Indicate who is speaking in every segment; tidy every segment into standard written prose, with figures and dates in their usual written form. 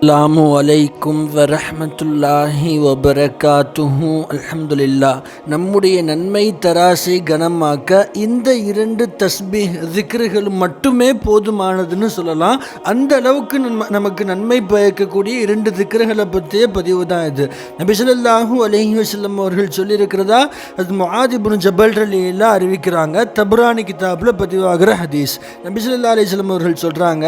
Speaker 1: அஸ்ஸலாமு அலைக்கும் வரஹ்மத்துல்லாஹி வபரகாத்துஹு. அல்ஹம்துலில்லாஹ். நம்முடைய நன்மை தராசை கனமாக்க இந்த 2 தஸ்பீஹ் திக்ருகள் மட்டுமே போதுமானதுன்னு சொல்லலாம். அந்த அளவுக்கு நமக்கு நன்மை பயக்கக்கூடிய 2 திக்ருகளை பற்றிய பதிவு தான் இது. நபி ஸல்லல்லாஹு அலைஹி வஸல்லம் அவர்கள் சொல்லியிருக்கிறதா அது முஆத் இப்னு ஜபல் ரலியல்லாஹு அறிவிக்கிறாங்க. தப்ரானி கிதாபில் பதிவாகிற ஹதீஸ். நபி ஸல்லல்லாஹு அலைஹி வஸல்லம் அவர்கள் சொல்கிறாங்க,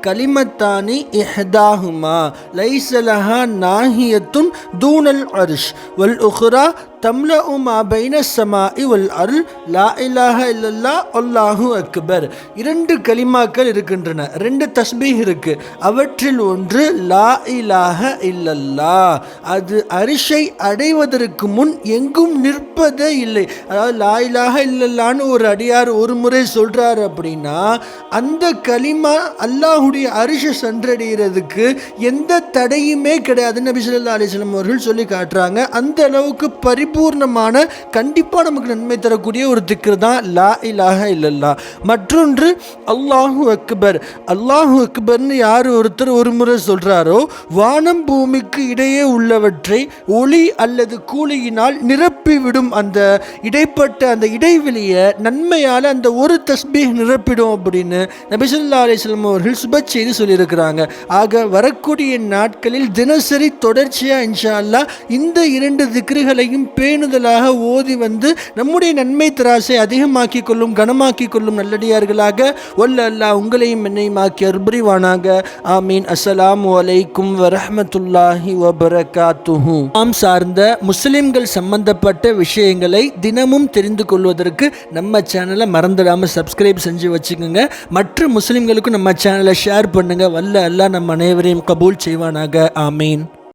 Speaker 1: கலிமத்தானி இஹ்தாஹுமா லைஸ லஹா நாஹியத்துன் தூனல் அர்ஷ் வல் உக்ரா தம்லஉ மா பைன ஸமாஇ வல் அர்ல் லா இலாஹ இல்லல்லாஹ் அல்லாஹு அக்பர். 2 கலிமாக்கள் இருக்கின்றன, 2 தஸ்பீஹ் இருக்கு. அவற்றில் ஒன்று லா இலாஹ இல்லல்லாஹ், அது அரிஷை அடைவதற்கு முன் எங்கும் நிற்பதே இல்லை. அதாவது லா இலாஹ இல்லல்லான்னு ஒரு அடியார் ஒரு முறை சொல்றாரு அப்படின்னா அந்த கலிமா அல்லாஹுடைய அரிஷை சென்றடைகிறதுக்கு எந்த தடையுமே கிடையாது. நபி ஸல்லல்லாஹு அலைஹி வஸல்லம் அவர்கள் சொல்லி காட்டுறாங்க. அந்த அளவுக்கு பரிபூர்ணமான கண்டிப்பாக நமக்கு நன்மை தரக்கூடிய ஒரு திக்ர் தான் லா இலாஹ இல்லல்லாஹ். மற்றொன்று அல்லாஹு அக்பர். அல்லாஹு அக்பர்னு யார் ஒருத்தர் ஒரு முறை சொல்கிறாரோ வானம் பூமிக்கு இடையே உள்ளவற்றை ஒளி அல்லது கூலியினால் நிரப்பிவிடும். அந்த இடைப்பட்ட அந்த இடைவெளியை நன்மையால் அந்த ஒரு தஸ்பீஹ் நிரப்பிடும் அப்படின்னு நபி ஸல்லல்லாஹு அலைஹி வஸல்லம் அவர்கள் சுப செய்தி சொல்லியிருக்கிறாங்க. ஆக வரக்கூடிய நாட்களில் தினசரி தொடர்ச்சியாக இன்ஷா அல்லாஹ் இந்த 2 திக்ருகளையும் பேணுதலாக ஓதி வந்து நம்முடைய நன்மை தராசை அதிகமாக்கிக் கொள்ளும், கனமாக்கிக் கொள்ளும் நல்லடியார்களாக வல்ல அல்லாஹ் உங்களையும் என்னையும் ஆக்கி அருள்புரிவானாக. ஆமீன். அஸ்ஸலாமு அலைக்கும் வரஹ்மத்துல்லாஹி வபரகாத்துஹு. நாம் சார்ந்த முஸ்லிம்கள் சம்பந்தப்பட்ட விஷயங்களை தினமும் தெரிந்து கொள்வதற்கு நம்ம சேனலை மறந்துடாமல் சப்ஸ்கிரைப் செஞ்சு வச்சுக்கோங்க. மற்ற முஸ்லிம்களுக்கும் நம்ம சேனலை ஷேர் பண்ணுங்க. வல்ல அல்லாஹ் நம்ம அனைவரையும் கபூல் செய்வானாக. ஆமீன்.